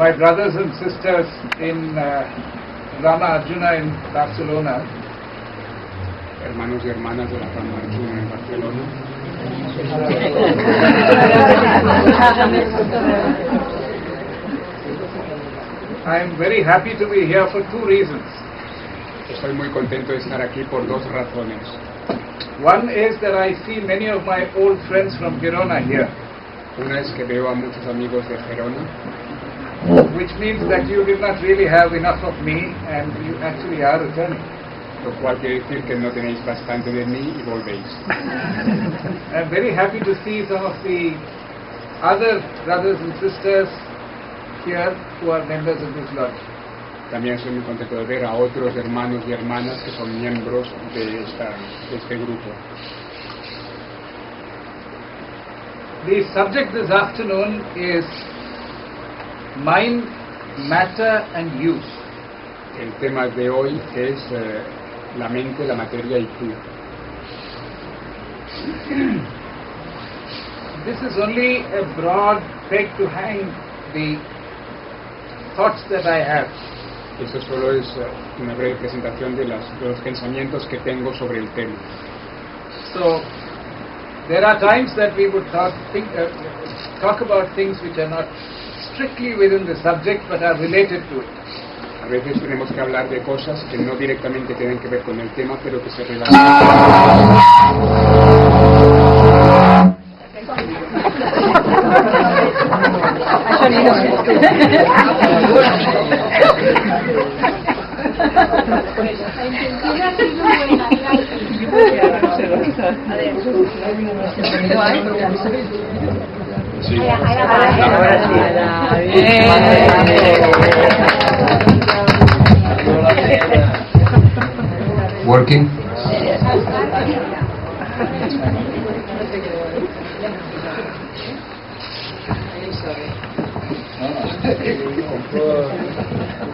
my brothers and sisters in RAMA ARJUNA in Barcelona. Hermanos y hermanas de la RAMA ARJUNA en Barcelona. I am very happy to be here for two reasons. Estoy muy contento de estar aquí por dos razones. One is that I see many of my old friends from Verano here. Una es que veo a muchos amigos de Gerona, which means that you did not really have enough of me and you actually are returning. Lo cual quiere decir que no tenéis bastante de mí y volvéis. I'm very happy to see some of the other brothers and sisters here who are members of this lodge. También estoy muy contento de ver a otros hermanos y hermanas que son miembros de este grupo. The subject this afternoon is mind, matter and use. El tema de hoy es la mente, la materia y tú. This is only a broad peg to hang the thoughts that I have. Esto solo es una breve presentación de los pensamientos que tengo sobre el tema. So, there are times that we would talk about things which are not strictly within the subject but are related to it. A veces tenemos que hablar de cosas que no directamente tienen que ver con el tema, pero que se relacionan. Sí. Working?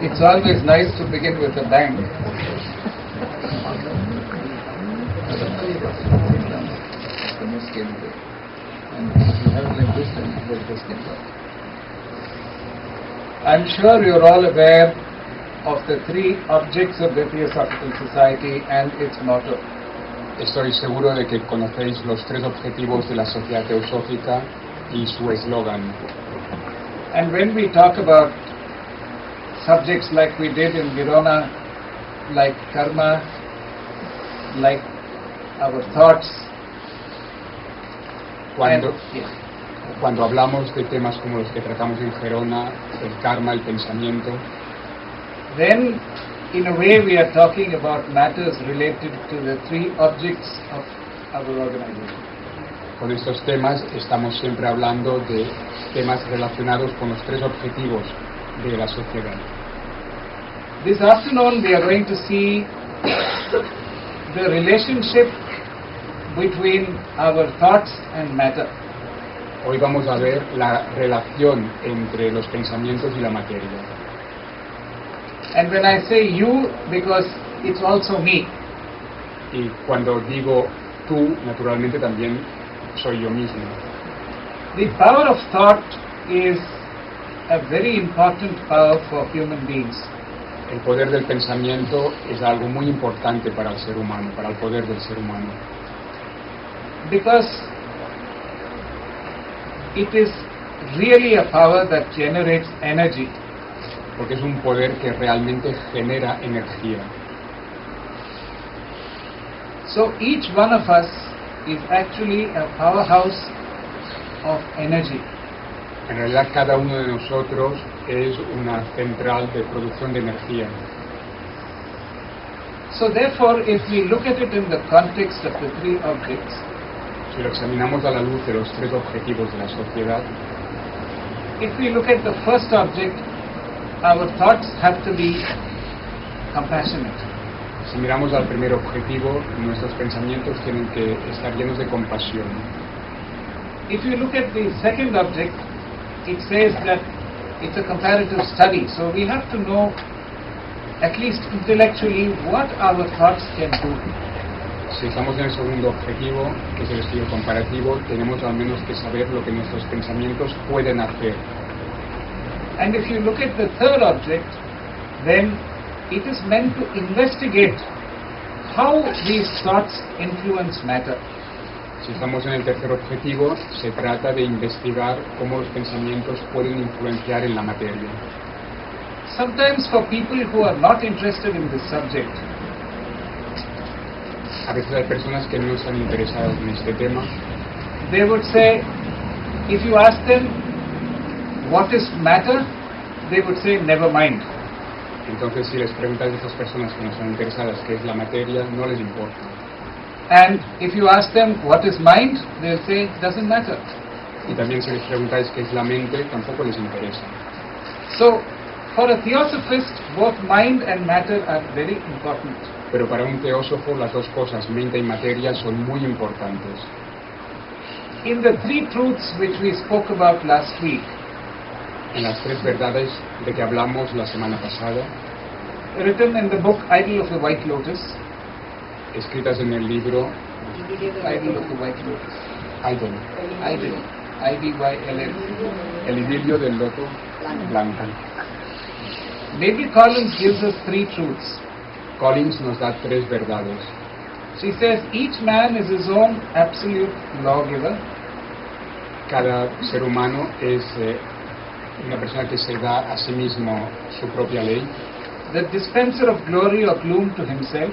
It's always nice to begin with a bang. I'm sure you're all aware of the three objects of the Teosophical Society and its motto. Estoy seguro de que conocéis los tres objetivos de la Sociedad Teosófica y su eslogan. And when we talk about subjects like we did in Verano, like karma, like our thoughts, Cuando hablamos de temas como los que tratamos en Gerona, el karma, el pensamiento, then in a way we are talking about matters related to the three objects of our organization. con estos temas estamos siempre hablando de temas relacionados con los tres objetivos de la sociedad. This afternoon we are going to see the relationship between our thoughts and matter. Hoy vamos a ver la relación entre los pensamientos y la materia. And when I say you, because it's also me. Y cuando digo tú, naturalmente también soy yo mismo. The power of thought is a very important power for human beings. El poder del pensamiento es algo muy importante para el ser humano, para el poder del ser humano. Because it is really a power that generates energy. Porque es un poder que realmente genera energía. So each one of us is actually a powerhouse of energy. En realidad cada uno de nosotros es una central de producción de energía. So therefore, if we look at it in the context of the three objects, Si lo examinamos a la luz de los tres objetivos de la sociedad, if we look at the first object, our thoughts have to be compassionate. si miramos al primer objetivo, nuestros pensamientos tienen que estar llenos de compasión. If you look at the second object, it says that it's a comparative study. So we have to know, at least intellectually, what our thoughts can do. Si estamos en el segundo objetivo, que es el estudio comparativo, tenemos al menos que saber lo que nuestros pensamientos pueden hacer. And if you look at the third object, then it is meant to investigate how these thoughts influence matter. Si estamos en el tercer objetivo, se trata de investigar cómo los pensamientos pueden influenciar en la materia. Sometimes for people who are not interested in this subject, A veces hay personas que no están interesadas en este tema. they would say, if you ask them what is matter, they would say never mind. Entonces, si les preguntas a esas personas que no están interesadas qué es la materia, no les importa. And if you ask them what is mind, they'll say doesn't matter. Y también si les preguntáis qué es la mente, tampoco les interesa. So, for a theosophist, both mind and matter are very important. Pero para un teósofo, las dos cosas, mente y materia, son muy importantes. In the three truths which we spoke about last week, En las tres verdades de que hablamos la semana pasada, written in the book Idol of the White Lotus, escritas en el libro Idol of the White Lotus, Idol, Idol, I-D-Y-L-L, el idilio del loto blanco. Maybe Collins gives us three truths. Collins nos da tres verdades. She says each man is his own absolute lawgiver. Cada ser humano es una persona que se da a sí mismo su propia ley, The dispenser of glory or gloom to himself,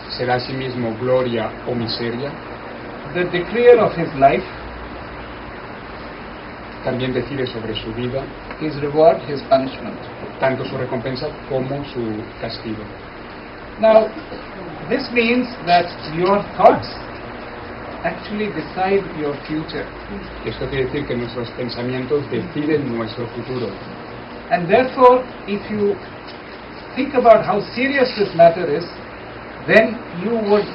se da a sí mismo gloria o miseria, the decreer of his life, también decide sobre su vida, his reward, his punishment. tanto su recompensa como su castigo. Now, this means that your thoughts actually decide your future. Esto quiere decir que nuestros pensamientos deciden nuestro futuro. And therefore, if you think about how serious this matter is, then you would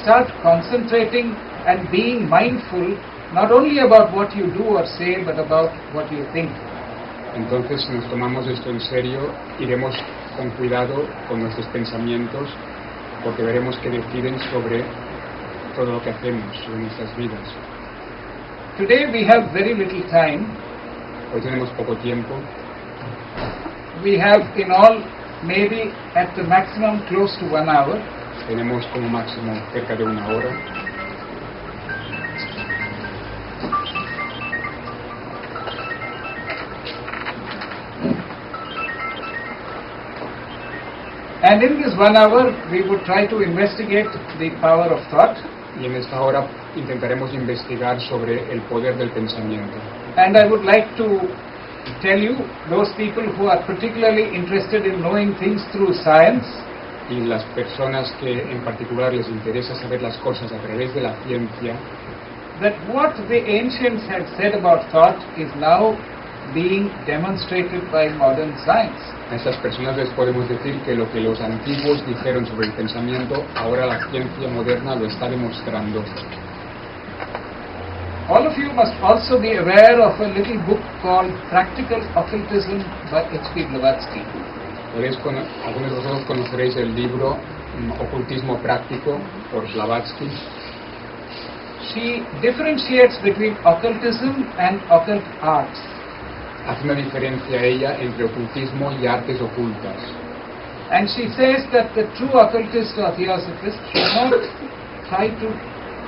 start concentrating and being mindful not only about what you do or say, but about what you think. Entonces, si nos tomamos esto en serio, iremos con cuidado con nuestros pensamientos, porque veremos que deciden sobre todo lo que hacemos, sobre nuestras vidas. Today we have very little time. Hoy tenemos poco tiempo. We have in all maybe at the maximum close to 1 hour. Tenemos como máximo cerca de 1 hora. And in this 1 hour, we would try to investigate the power of thought. Y en esta hora intentaremos investigar sobre el poder del pensamiento. And I would like to tell you, those people who are particularly interested in knowing things through science, Y las personas que en particular les interesa saber las cosas a través de la ciencia, that what the ancients had said about thought is now being demonstrated by modern science. a estas personas les podemos decir que lo que los antiguos dijeron sobre el pensamiento, ahora la ciencia moderna lo está demostrando. All of you must also be aware of a little book called Practical Occultism by H.P. Blavatsky. Algunos de vosotros conoceréis el libro Ocultismo Práctico por Blavatsky. She differentiates between occultism and occult arts. Hace una diferencia ella entre ocultismo y artes ocultas. And she says that the true occultist or theosophist should not try to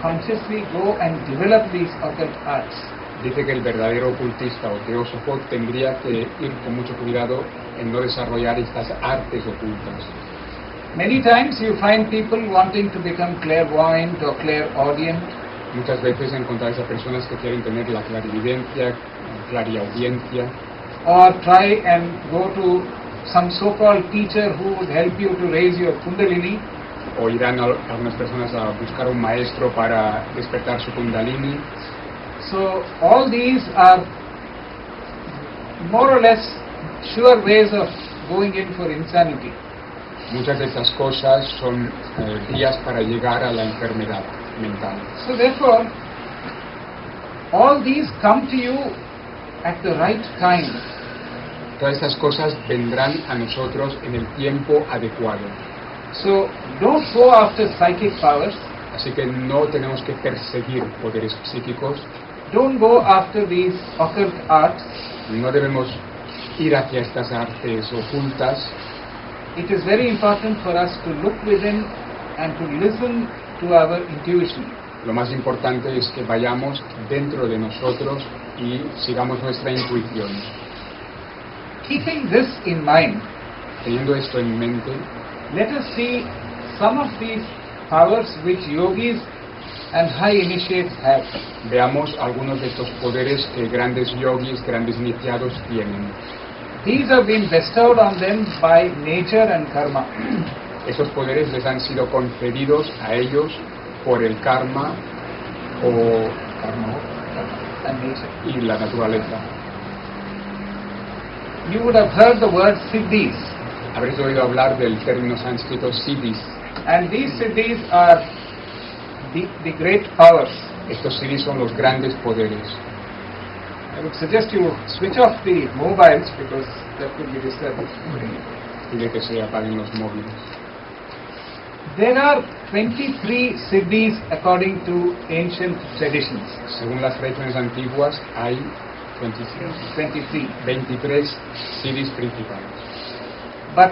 consciously go and develop these occult arts. Dice que el verdadero ocultista o teósofo tendría que ir con mucho cuidado en no desarrollar estas artes ocultas. Many times you find people wanting to become clairvoyant or clairaudient, Muchas veces encontráis a personas que quieren tener la clarividencia, clariaudiencia, or try and go to some so-called teacher who would help you to raise your kundalini. o irán algunas personas a buscar un maestro para despertar su kundalini. So all these are more or less sure ways of going in for insanity. Muchas de estas cosas son vías para llegar a la enfermedad mental. So therefore, all these come to you at the right time. Todas estas cosas vendrán a nosotros en el tiempo adecuado. So don't go after psychic powers. Así que no tenemos que perseguir poderes psíquicos, Don't go after these occult arts. no debemos ir hacia estas artes ocultas, it is very important for us to look within and to listen to our intuition. lo más importante es que vayamos dentro de nosotros y sigamos nuestra intuición. Keeping this in mind, Teniendo esto en mente, let us see some of these powers which yogis and high initiates have. veamos algunos de estos poderes que grandes yogis, grandes iniciados tienen. These have been bestowed on them by nature and karma. Esos poderes les han sido concedidos a ellos por el karma And nature. y la naturaleza. You would have heard the word siddhis, Habréis oído hablar del término sánscrito siddhis. and these siddhis are the great powers. Estos siddhis son los grandes poderes. I would suggest you switch off the mobiles because that could be disturbing. Pide que se apaguen los móviles. There are 23 siddhis according to ancient traditions. Según las tradiciones antiguas, hay 23 siddhis principales. But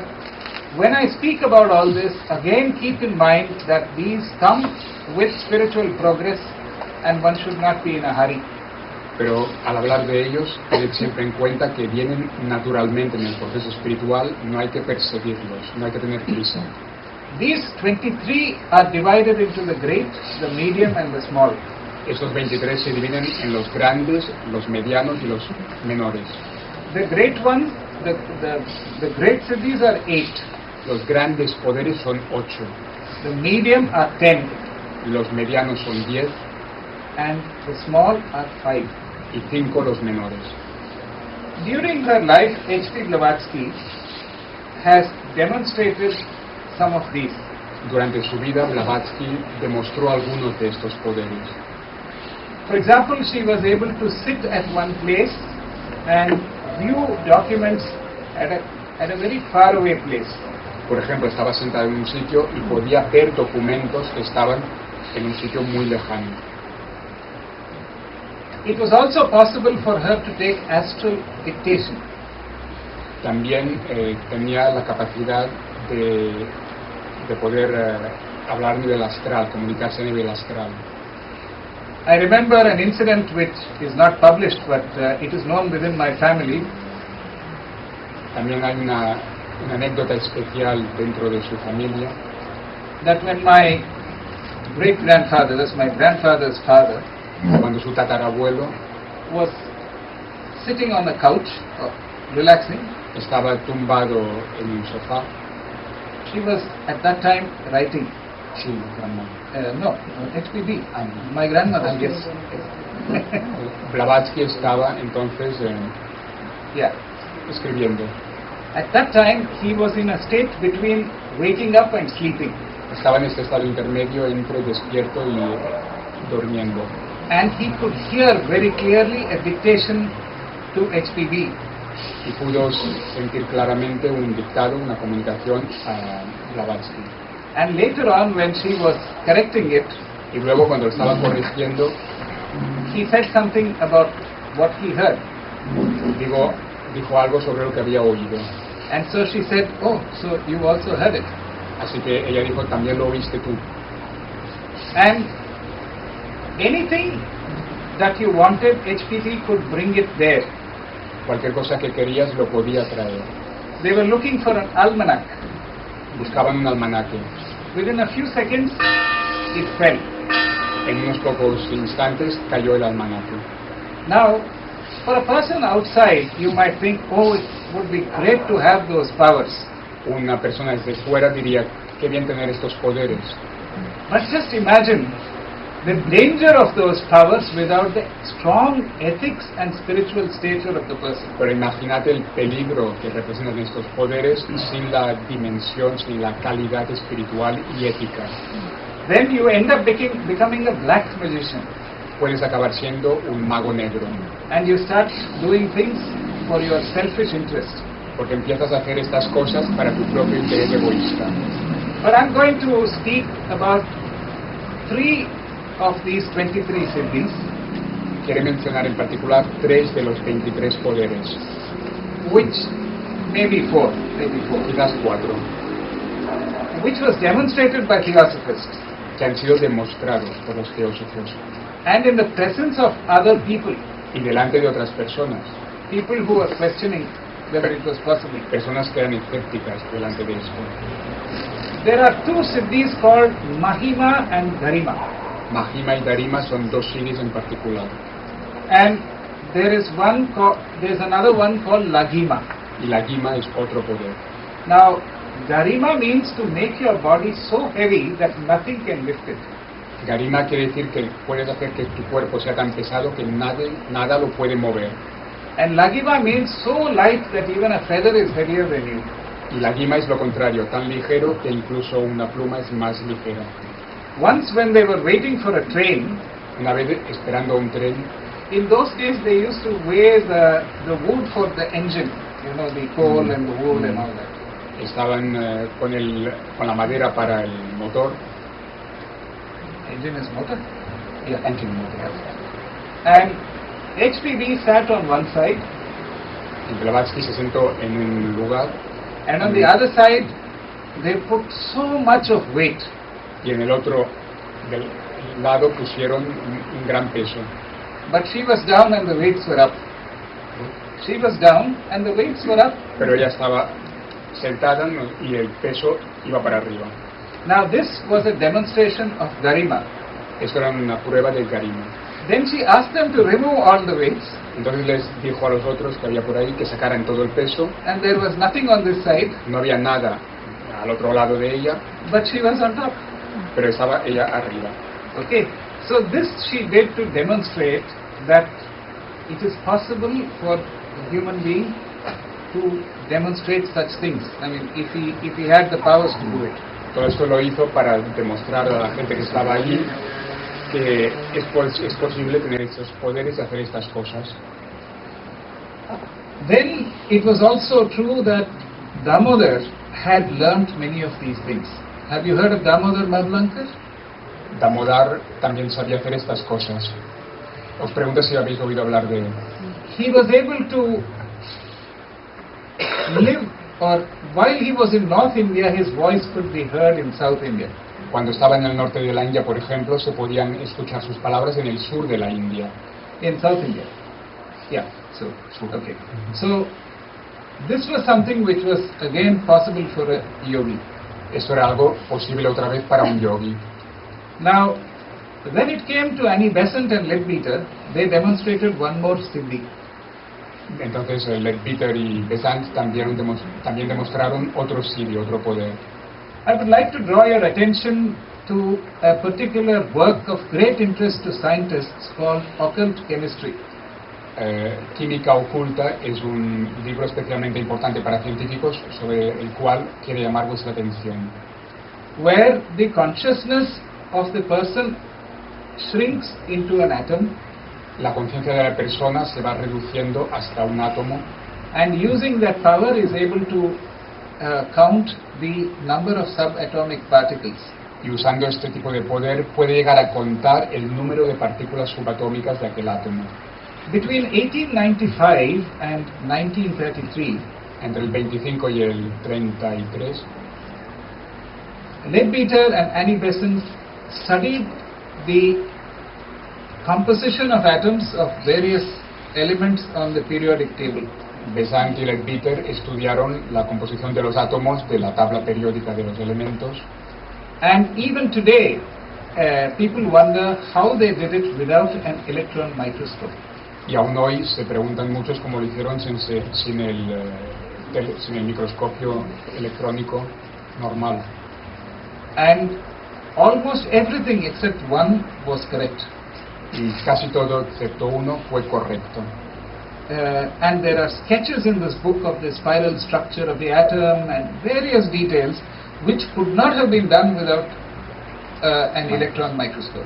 when I speak about all this, again keep in mind that these come with spiritual progress and one should not be in a hurry. Pero al hablar de ellos, tened siempre en cuenta que vienen naturalmente en el proceso espiritual, no hay que perseguirlos, no hay que tener prisa. These 23 are divided into the great, the medium and the small. Estos 23 se dividen en los grandes, los medianos y los menores. The great ones, the great siddhis are 8. Los grandes poderes son 8, The medium are 10 los medianos son 10 and the small are 5. y 5 los menores. During her life, H.P. Blavatsky has demonstrated some of these. Durante su vida, Blavatsky demostró algunos de estos poderes. For example, she was able to sit at one place and view documents at a very far away place. Por ejemplo, estaba sentada en un sitio y podía ver documentos que estaban en un sitio muy lejano. It was also possible for her to take astral dictation. También tenía la capacidad de poder hablar a nivel astral, comunicarse a nivel astral. I remember an incident which is not published, but it is known within my family. También hay una anécdota especial dentro de su familia, That when my great-grandfather, that's my grandfather's father, cuando su tatarabuelo was sitting on a couch, relaxing, estaba tumbado en un sofá. she was at that time writing. Sí, grandma. No, HPB, my grandmother, yes. Blavatsky estaba entonces Yeah. escribiendo. At that time, he was in a state between waking up and sleeping. Estaba en este estado intermedio entre despierto y durmiendo. And he could hear very clearly a dictation to HPB. Y pudo sentir claramente un dictado, una comunicación a Blavatsky. And later on, when she was correcting it, Y luego cuando estaba corrigiendo, he said something about what he heard. dijo algo sobre lo que había oído. And so she said, "Oh, so you also heard it." Así que ella dijo, también lo oíste tú. And anything that you wanted, HPB could bring it there. Cualquier cosa que querías lo podía traer. They were looking for an almanac. Buscaban un almanaque. Within a few seconds, it fell. En unos pocos instantes cayó el almanaque. Now, for a person outside, you might think, "Oh, it would be great to have those powers." Una persona desde fuera diría, qué bien tener estos poderes. But just imagine the danger of those powers without the strong ethics and spiritual stature of the person. Pero imagínate el peligro que representan estos poderes sin la dimensión, sin la calidad espiritual y ética. Then you end up becoming a black magician, Puedes acabar siendo un mago negro, and you start doing things for your selfish interest. porque empiezas a hacer estas cosas para tu propio interés egoísta. But I'm going to speak about 3 of these 23 siddhis. Quiere mencionar en particular 3 de los 23 poderes. which maybe four, quizás 4, which was demonstrated by Theosophists, que han sido demostrados por los teósofos and in the presence of other people, y delante de otras personas, people who were questioning whether it was possible. personas que eran escépticas delante de esto. There are two siddhis called Mahima and Garima, Mahima y Darima son 2 siddhis en particular, and there's another one called Lagima. y la Gima es otro poder. Now, Garima means to make your body so heavy that nothing can lift it. Garima quiere decir que puedes hacer que tu cuerpo sea tan pesado que nada lo puede mover. And Lagima means so light that even a feather is heavier than you. Y la Gima es lo contrario, tan ligero que incluso una pluma es más ligera. Once when they were waiting for a train, Una vez esperando un tren, in those days they used to weigh the wood for the engine, the coal and the wood and all that. estaban con la madera para el motor. Engine is motor? Yeah, engine motor. And HPV sat on one side, Y Blavatsky se sentó en un lugar and on the other side they put so much of weight. y en el otro del lado pusieron un gran peso. But she was down and the weights were up. She was down and the weights were up. Pero ella estaba sentada, ¿no? Y el peso iba para arriba. Now this was a demonstration of Garima. Eso era una prueba del Garima. Then she asked them to remove all the weights, Entonces les dijo a los otros que había por ahí que sacaran todo el peso. and there was nothing on this side, No había nada al otro lado de ella, but she was on top. pero estaba ella arriba. Okay, so this she did to demonstrate that it is possible for a human being to demonstrate such things. I mean, if he had the powers to do it. Todo esto lo hizo para demostrar a la gente que estaba allí que es posible tener estos poderes y hacer estas cosas. Then it was also true that Damodar had learnt many of these things. Have you heard of Damodar Madlankar? Damodar también sabía hacer estas cosas. Os pregunto si habéis oído hablar de él. He was able to live, or while he was in North India, his voice could be heard in South India. Cuando estaba en el norte de la India, por ejemplo, se podían escuchar sus palabras en el sur de la India. In South India. Yeah, so, okay. So, this was something which was again possible for a yogi. Eso era algo posible otra vez para un yogi. Now, when it came to Annie Besant and Leadbeater, they demonstrated one more siddhi. Entonces, Leadbeater y Besant también demostraron otro siddhi, otro poder. I would like to draw your attention to a particular work of great interest to scientists called Occult Chemistry. Química oculta es un libro especialmente importante para científicos sobre el cual quiere llamar vuestra atención. Where the consciousness of the person shrinks into an atom, La conciencia de la persona se va reduciendo hasta un átomo and using that power is able to count the number of subatomic particles. y usando este tipo de poder puede llegar a contar el número de partículas subatómicas de aquel átomo. Between 1895 and 1933, Entre el 25 y el 33, Leadbeater and Annie Besant studied the composition of atoms of various elements on the periodic table. Besant y Leadbeater estudiaron la composición de los átomos de la tabla periódica de los elementos. And even today, people wonder how they did it without an electron microscope. Y aún hoy se preguntan muchos cómo lo hicieron sin el microscopio electrónico normal. And almost everything except one was correct. Y casi todo excepto uno fue correcto. And there are sketches in this book of the spiral structure of the atom and various details which could not have been done without an electron microscope.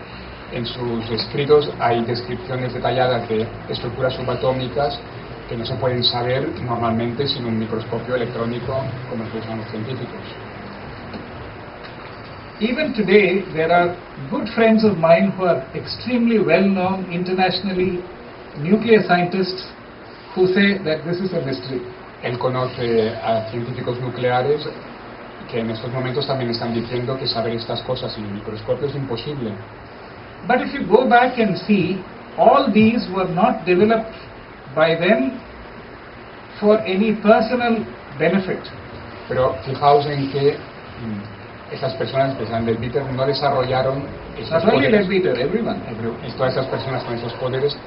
En sus escritos hay descripciones detalladas de estructuras subatómicas que no se pueden saber normalmente sin un microscopio electrónico como el que usan los científicos. Even today, there are good friends of mine who are extremely well-known internationally nuclear scientists who say that this is a mystery. Él conoce a científicos nucleares que en estos momentos también están diciendo que saber estas cosas sin el microscopio es imposible. But if you go back and see, all these were not developed by them for any personal benefit. Pero fijaos en que estas personas que sean Leadbeater no desarrollaron estos Not only poderes. Leadbeater, everyone. Todas estas personas con esos poderes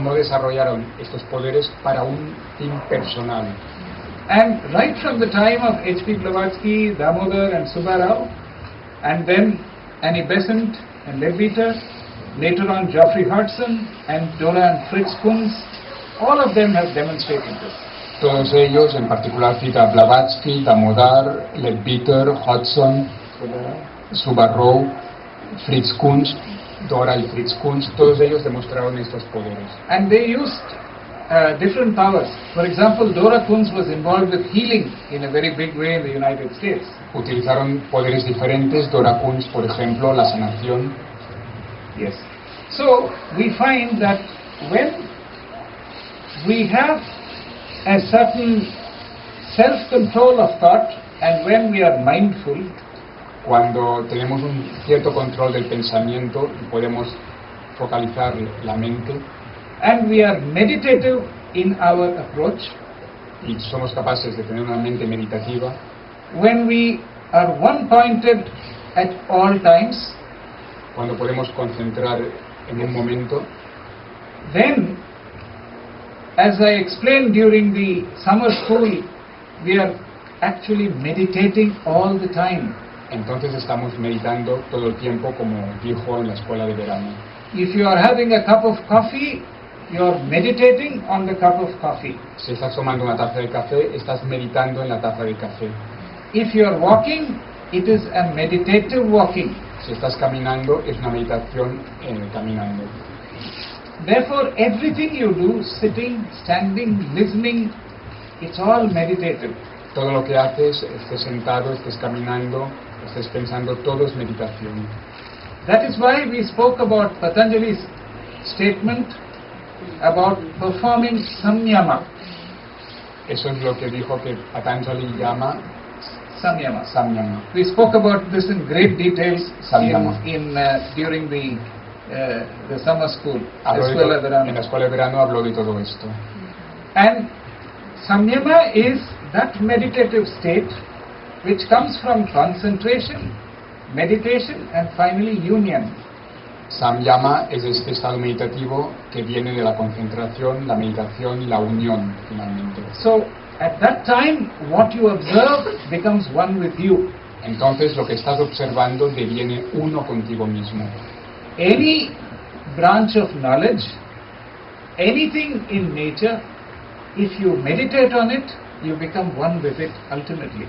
no desarrollaron estos poderes para un fin personal. And right from the time of H.P. Blavatsky, Damodar and Subbarao, and then Annie Besant and Leadbeater, later on Geoffrey Hodgson and Dora and Fritz Kunz, all of them have demonstrated this. Todos ellos, en particular cita Blavatsky, Damodar, Leadbeater, Hodgson, Subbarao, Fritz Kunz, Dora y Fritz Kunz, todos ellos demostraron estos poderes. And they used different powers. For example, Dora Kunz was involved with healing in a very big way in the United States. Utilizaron poderes diferentes. Dora Kunz, por ejemplo, la sanación. Yes. So we find that when we have a certain self-control of thought and when we are mindful, cuando tenemos un cierto control del pensamiento y podemos focalizar la mente, and we are meditative in our approach, y somos capaces de tener una mente meditativa, when we are one-pointed at all times, cuando podemos concentrar en un momento, then, as I explained during the summer school, we are actually meditating all the time. Entonces estamos meditando todo el tiempo, como dijo en la escuela de verano. If you are having a cup of coffee, you are meditating on the cup of coffee. Si estás tomando una taza de café, estás meditando en la taza de café. If you are walking, it is a meditative walking. Si estás caminando, es una meditación caminando. Therefore, everything you do, sitting, standing, listening, it's all meditative. Todo lo que haces, estés sentado, estés caminando, estés pensando, todo es meditación. That is why we spoke about Patanjali's statement about performing Samyama. Eso es lo que dijo que Patanjali llama Samyama. Samyama. We spoke about this in great details Samyama. During the summer school, Escuela, Escuela, Verano. En la escuela de verano habló de todo esto. And Samyama is that meditative state which comes from concentration, meditation and finally union. Samyama es este estado meditativo que viene de la concentración, la meditación y la unión, finalmente. So, at that time, what you observe becomes one with you. Entonces, lo que estás observando deviene uno contigo mismo. Any branch of knowledge, anything in nature, if you meditate on it, you become one with it ultimately.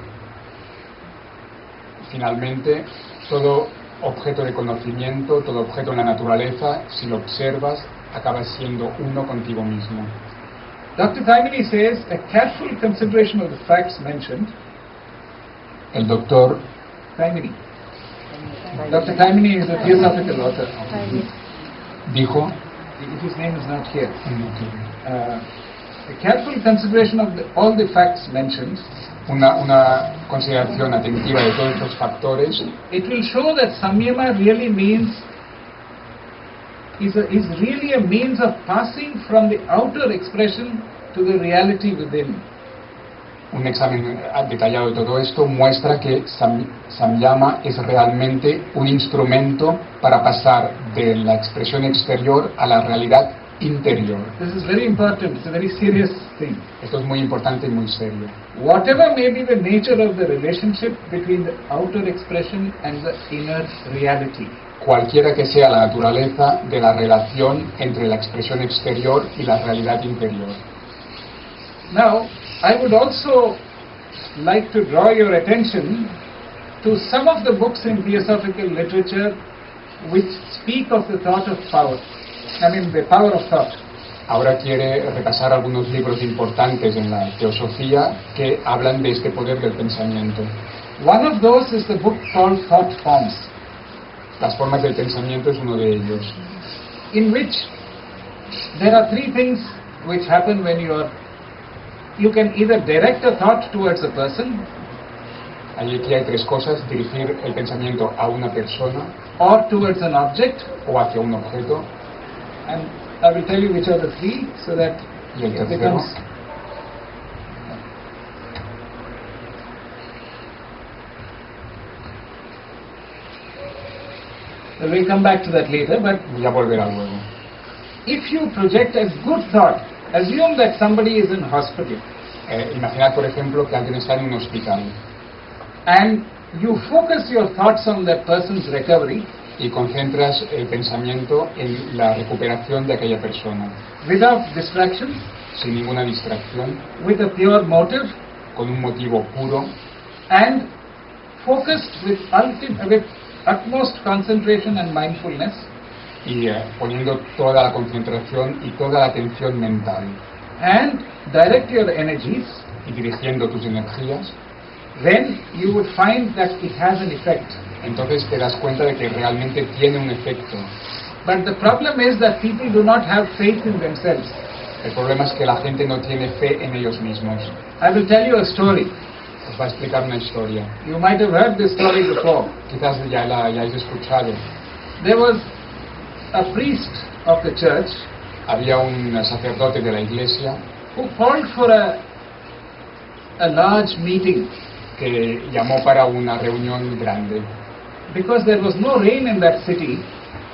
Finalmente, todo objeto de conocimiento, todo objeto en la naturaleza, si lo observas, acabas siendo uno contigo mismo. Dr. Taimini says, a careful consideration of the facts mentioned. El doctor Taimini. Dr. Taimini is a theosophical author. dijo, His name is not here. A careful consideration of all the facts mentioned. una consideración atentiva de todos estos factores, It will show that Samyama really means is really a means of passing from the outer expression to the reality within. un examen detallado de todo esto muestra que Samyama es realmente un instrumento para pasar de la expresión exterior a la realidad interior. This is very important. It's a very serious thing. Esto es muy importante y muy serio. Whatever may be the nature of the relationship between the outer expression and the inner reality. Cualquiera que sea la naturaleza de la relación entre la expresión exterior y la realidad interior. Now, I would also like to draw your attention to some of the books in theosophical literature which speak of the thought of power. The power of thought. Ahora quiere repasar algunos libros importantes en la teosofía que hablan de este poder del pensamiento. One of those is the book called Thought Forms. Las formas del pensamiento es uno de ellos. In which there are three things which happen when you are you can either direct a thought towards a person, Aquí hay tres cosas: dirigir el pensamiento a una persona or towards an object, o hacia un objeto, and I will tell you which are the three so that y el it tercero, becomes. We'll come back to that later, but ya volverá luego. if you project a good thought, assume that somebody is in hospital, Imaginad, por ejemplo, que alguien está en un hospital and you focus your thoughts on that person's recovery y concentras el pensamiento en la recuperación de aquella persona, without distraction, sin ninguna distracción, with a pure motive, con un motivo puro and focused with utmost concentration and mindfulness, y poniendo toda la concentración y toda la atención mental and direct your energies, y dirigiendo tus energías, then you would find that it has an effect. entonces te das cuenta de que realmente tiene un efecto. But the problem is that people do not have faith in themselves. El problema es que la gente no tiene fe en ellos mismos. I will tell you a story. Os va a explicar una historia. You might have heard this story before. Quizás ya la hayáis escuchado. There was a priest of the church Había un sacerdote de la iglesia who called for a large meeting que llamó para una reunión grande, because there was no rain in that city.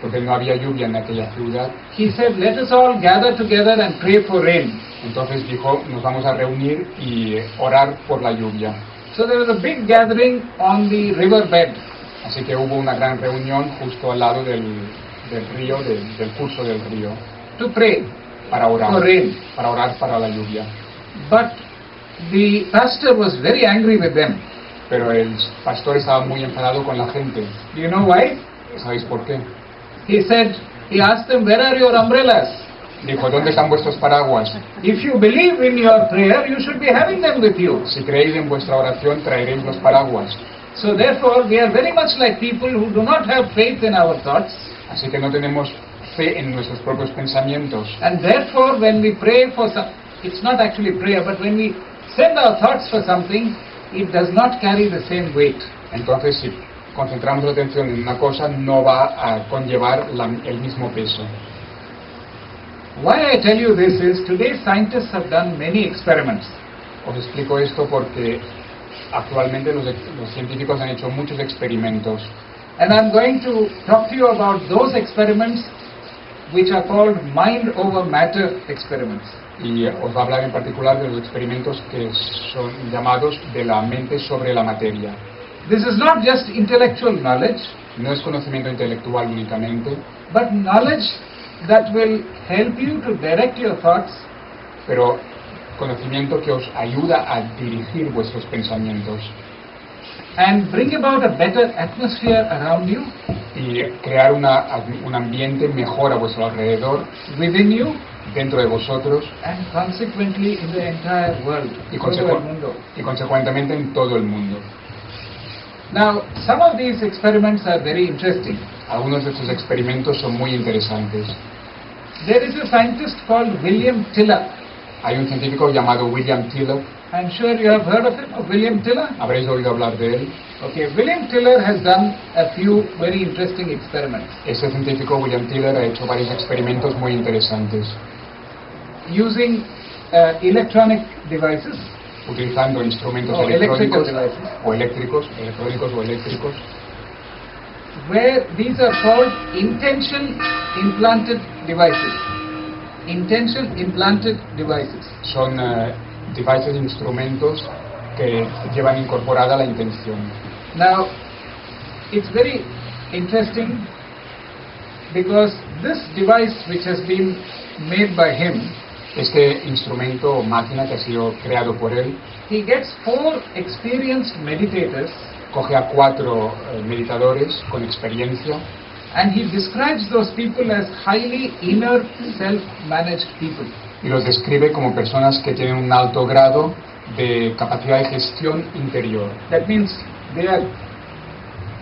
porque no había lluvia en aquella ciudad. He said, let us all gather together and pray for rain. Entonces dijo, nos vamos a reunir y orar por la lluvia. So there was a big gathering on the riverbed. Así que hubo una gran reunión justo al lado del río, del curso del río, To pray para orar, for rain. para la lluvia. But the pastor was very angry with them. Pero el pastor estaba muy enfadado con la gente. Do you know why? ¿Sabéis por qué? He asked them, where are your umbrellas? Dijo, ¿dónde están vuestros paraguas? If you believe in your prayer, you should be having them with you. Si creéis en vuestra oración, traeréis los paraguas. So therefore, we are very much like people who do not have faith in our thoughts. Así que no tenemos fe en nuestros propios pensamientos. And therefore, when we pray for it's not actually prayer, but when we send our thoughts for something, it does not carry the same weight. Entonces, si concentramos la atención en una cosa, no va a conllevar el mismo peso. Why I tell you this is, today scientists have done many experiments. Os explico esto porque actualmente los científicos han hecho muchos experimentos. And I'm going to talk to you about those experiments which are called mind over matter experiments. Y os va a hablar en particular de los experimentos que son llamados de la mente sobre la materia. This is not just intellectual knowledge, No es conocimiento intelectual únicamente, but knowledge that will help you to direct your thoughts pero conocimiento que os ayuda a dirigir vuestros pensamientos and bring about a better atmosphere around you, y crear un ambiente mejor a vuestro alrededor, within you, dentro de vosotros and consequently in the entire world, y, todo el mundo. y consecuentemente en todo el mundo. Now, some of these experiments are very interesting. Algunos de estos experimentos son muy interesantes. There is a scientist called William Tiller. Hay un científico llamado William Tiller. I'm sure you have heard of him, of William Tiller. ¿Habréis oído hablar de él? Okay, William Tiller has done a few very interesting experiments Este científico, William Tiller, ha hecho varios experimentos muy interesantes, using electronic devices, utilizando instrumentos electrical electrónicos devices, electrónicos o eléctricos, where these are called intention implanted devices. Intention implanted devices. son devices, instrumentos que llevan incorporada la intención. Now, it's very interesting because this device which has been made by him, Este instrumento o máquina que ha sido creado por él, he gets 4 experienced meditators coge a 4 meditadores con experiencia and he describes those people as highly inner self-managed people. y los describe como personas que tienen un alto grado de capacidad de gestión interior. That means they are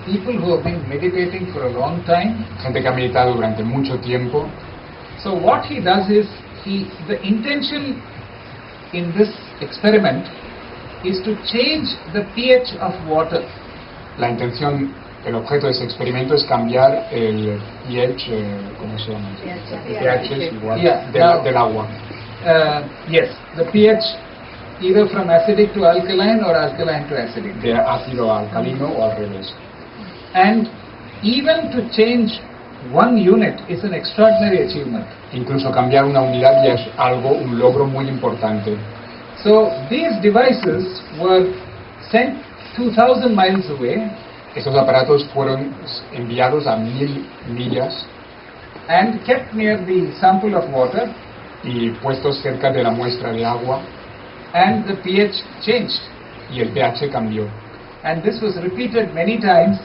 people who have been meditating for a long time. Gente que ha meditado durante mucho tiempo. So what he does is, the intention in this experiment is to change the pH of water. La intención, el objeto de ese experimento es cambiar el pH, ¿cómo se llama? El pH es igual, del agua. Yes, the pH either from acidic to alkaline or alkaline to acidic. De ácido a alcalino o al revés. And even to change one unit is an extraordinary achievement. Incluso cambiar una unidad ya es un logro muy importante. So these devices were sent 2,000 miles away. Estos aparatos fueron enviados a 1000 millas and kept near the sample of water, y puestos cerca de la muestra de agua, and the pH changed. Y el pH cambió. And this was repeated many times.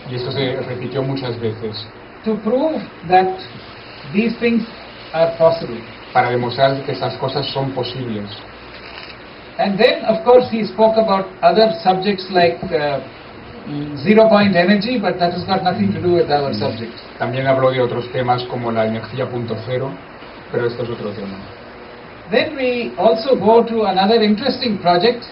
Y esto se repitió muchas veces. To prove that these things are possible. Para demostrar que esas cosas son posibles. And then, of course, he spoke about other subjects like zero-point energy, but that has got nothing to do with our subject. También habló de otros temas como la energía punto cero, pero esto es otro tema. Then we also go to another interesting project,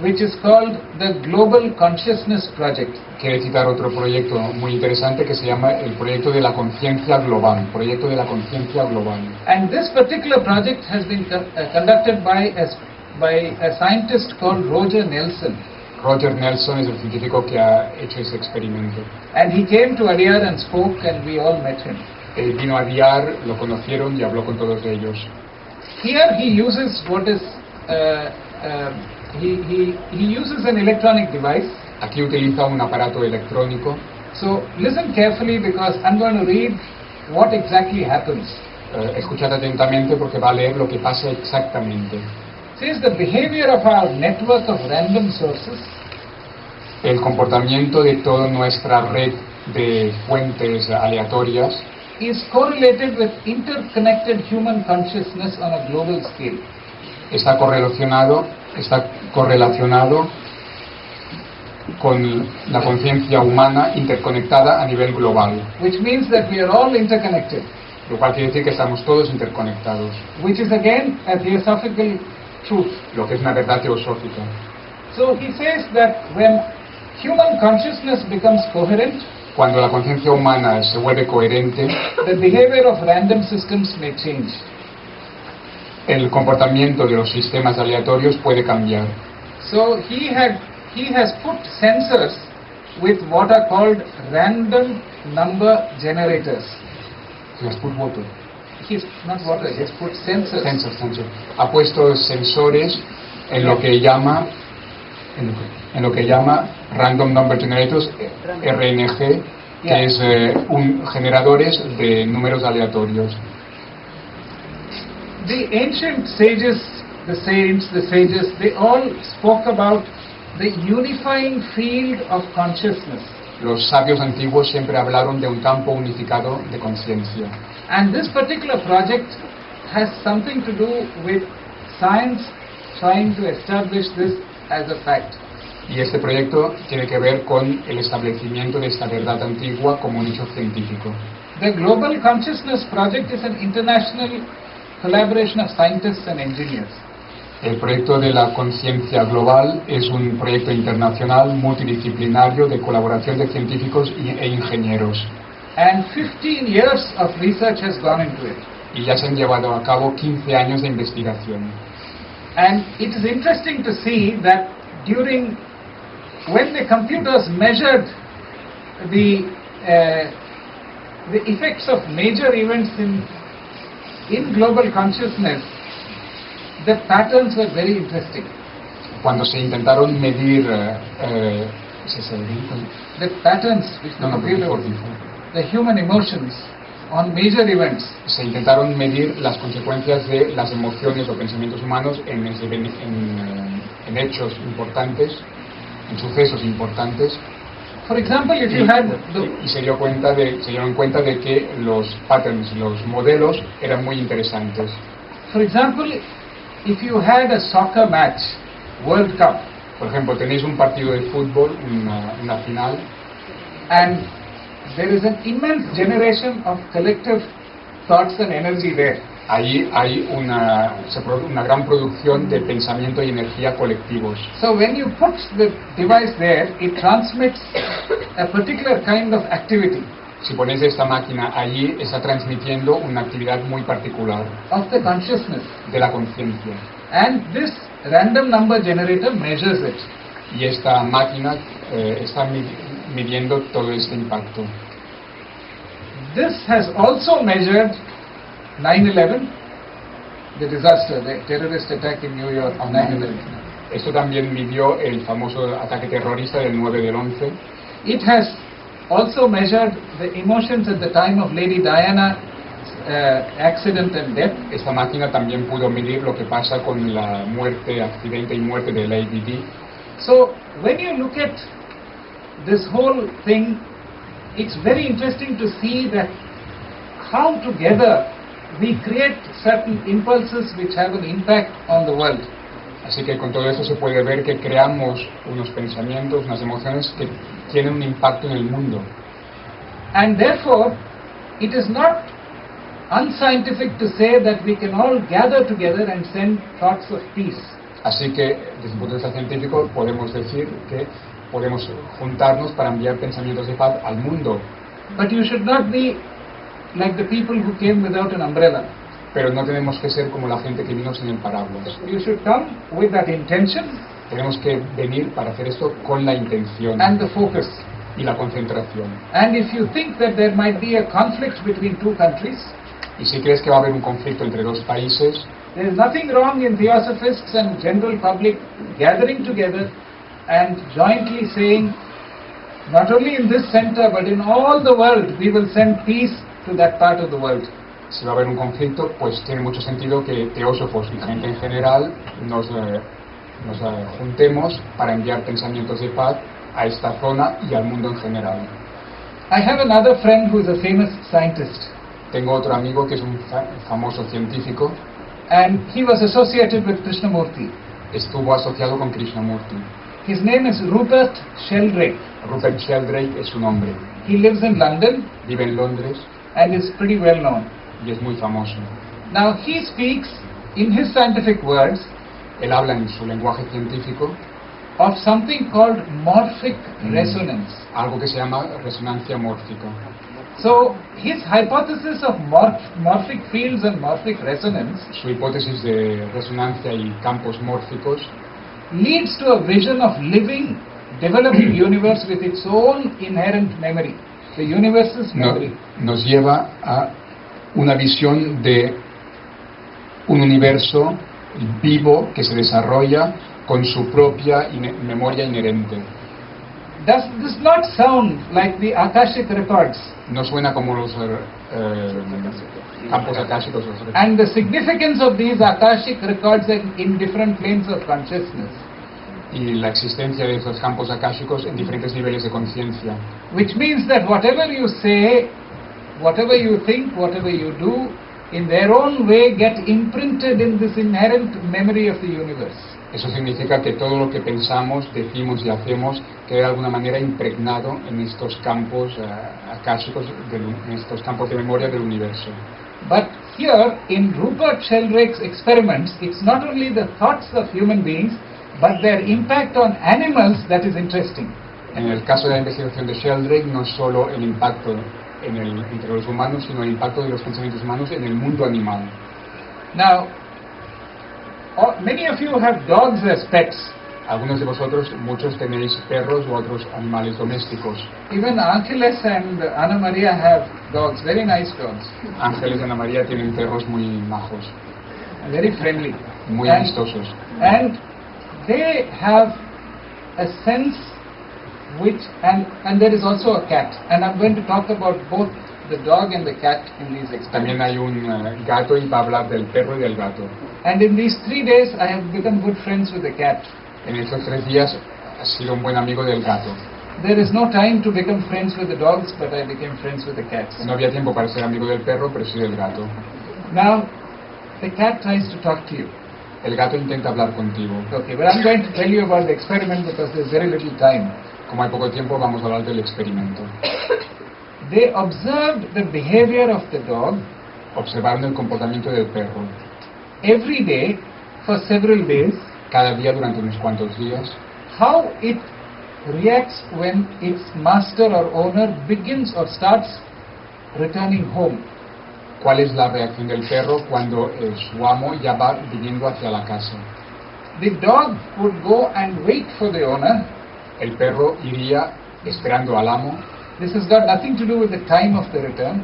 which is called the Global Consciousness Project. Quiere citar otro proyecto muy interesante que se llama el proyecto de la conciencia global. Proyecto de la conciencia global. And this particular project has been conducted by a scientist called Roger Nelson. Roger Nelson es el científico que ha hecho ese experimento. And he came to Adyar and spoke, and we all met him. Él vino a Adyar, lo conocieron y habló con todos ellos. Here he uses what is he uses an electronic device. Aquí utiliza un aparato electrónico. So listen carefully because I'm going to read what exactly happens. Escuchad atentamente porque va a leer lo que pasa exactamente. Says the behavior of our network of random sources. El comportamiento de toda nuestra red de fuentes aleatorias is correlated with interconnected human consciousness on a global scale. Está correlacionado con la conciencia humana interconectada a nivel global. Which means that we are all interconnected. Lo cual quiere decir que estamos todos interconectados. Which is again a theosophical truth. Lo que es una verdad teosófica. So he says that when human consciousness becomes coherent, cuando la conciencia humana se vuelve coherente, the behavior of random systems may change. El comportamiento de los sistemas aleatorios puede cambiar. So he has put sensors with what are called random number generators. He has put water. He's not water. He has put sensors. Sensor. Ha puesto sensores en lo que llama random number generators, RNG, que es generadores de números aleatorios. The ancient sages, the saints, the sages, they all spoke about the unifying field of consciousness. Los sabios antiguos siempre hablaron de un campo unificado de conciencia. And this particular project has something to do with science trying to establish this as a fact. Y este proyecto tiene que ver con el establecimiento de esta verdad antigua como un hecho científico. The Global Consciousness Project is an international collaboration of scientists and engineers. El proyecto de la conciencia global es un proyecto internacional multidisciplinario de colaboración de científicos e ingenieros. And 15 years of research has gone into it. Y ya se han llevado a cabo 15 años de investigación. And it is interesting to see that when the computers measured the effects of major events in global consciousness, the patterns were very interesting. Cuando se intentaron medir the patterns which the computer, the human emotions on major events. Se intentaron medir las consecuencias de las emociones o pensamientos humanos en hechos importantes, en sucesos importantes. For example, if you had y se dieron cuenta de que los patterns, los modelos eran muy interesantes. For example, if you had a soccer match, World Cup. Por ejemplo, tenéis un partido de fútbol, una final, and there is an immense generation of collective thoughts and energy there. Ahí hay una gran producción de pensamiento y energía colectivos. So when you put the device there, it transmits a particular kind of activity Si ponéis esta máquina allí, está transmitiendo una actividad muy particular of the consciousness, de la conciencia. and this random number generator measures it. Y esta máquina está midiendo todo este impacto. This has also measured 9/11, the disaster, the terrorist attack in New York on 9/11. Esto también midió el famoso ataque terrorista del 9/11. It has also measured the emotions at the time of Lady Diana's accident and death. Esta máquina también pudo medir lo que pasa con la muerte, accidente y muerte de Lady Di. So when you look at this whole thing, it's very interesting to see that how together we create certain impulses which have an impact on the world. Así que con todo eso se puede ver que creamos unos pensamientos, unas emociones que tienen un impacto en el mundo. And therefore, it is not unscientific to say that we can all gather together and send thoughts of peace. Así que, desde un punto de vista científico, podemos decir que podemos juntarnos para enviar pensamientos de paz al mundo. But you should not be like the people who came without an umbrella. Pero no tenemos que ser como la gente que vino sin el paraguas. You should come with that intention Tenemos que venir para hacer esto con la intención and the focus. y la concentración. And if you think that there might be a conflict between two countries, Y si crees que va a haber un conflicto entre dos países, there is nothing wrong in theosophists and general public gathering together and jointly saying, not only in this center but in all the world, we will send peace to that part of the world. si va a haber un conflicto, pues tiene mucho sentido que teósofos y gente en general nos juntemos para enviar pensamientos de paz a esta zona y al mundo en general. I have another friend who is a famous scientist, Tengo otro amigo que es un famoso científico, and he was associated with Krishnamurti. estuvo asociado con Krishnamurti. His name is Rupert Sheldrake. Rupert Sheldrake es su nombre. He lives in London Vive en Londres and is pretty well known. y es muy famoso. Now he speaks in his scientific words Él habla en su lenguaje científico of something called morphic resonance. algo que se llama resonancia mórfica. So his hypothesis of morphic fields and morphic resonance Su hipótesis de resonancia y campos mórficos leads to a vision of living, developing universe with its own inherent memory, the universe's memory. nos lleva a una visión de un universo vivo que se desarrolla con su propia memoria inherente. Does this not sound like the Akashic records No suena como los campos akáshicos. and the significance of these Akashic records in different planes of consciousness, Y la existencia de esos campos akáshicos en diferentes niveles de conciencia. which means that whatever you say, whatever you think, whatever you do, in their own way get imprinted in this inherent memory of the universe. Eso significa que todo lo que pensamos, decimos y hacemos queda de alguna manera impregnado en estos campos akáshicos, en estos campos de memoria del universo. But here, in Rupert Sheldrake's experiments, it's not only the thoughts of human beings, but their impact on animals that is interesting. En el caso de la investigación de Sheldrake, no es solo el impacto entre los humanos, sino el impacto de los pensamientos humanos en el mundo animal. Now, many of you have dogs as pets. Algunos de vosotros, muchos tenéis perros u otros animales domésticos. Even Angeles and Ana Maria have dogs, very nice dogs, Ángeles y Ana María tienen perros muy majos, very friendly. muy And- amistosos. And they have a sense which, and there is also a cat. And I'm going to talk about both the dog and the cat in these También experiments. hay un gato y va a hablar del perro y del gato. And in these 3 days, I have become good friends with the cat. En estos 3 días ha sido un buen amigo del gato. There is no time to become friends with the dogs, but I became friends with the cats. No había tiempo para ser amigo del perro, pero sí del gato. Now, the cat tries to talk to you. El gato intenta hablar contigo. Okay, but I'm going to tell you about the experiment because there's very little time. Como hay poco tiempo, vamos a hablar del experimento. They observed the behavior of the dog observaron el comportamiento del perro. Every day, for several days, Cada día durante unos cuantos días, how it reacts when its master or owner begins or starts returning home. ¿cuál es la reacción del perro cuando su amo ya va viniendo hacia la casa? The dog would go and wait for the owner. El perro iría esperando al amo. This has got nothing to do with the time of the return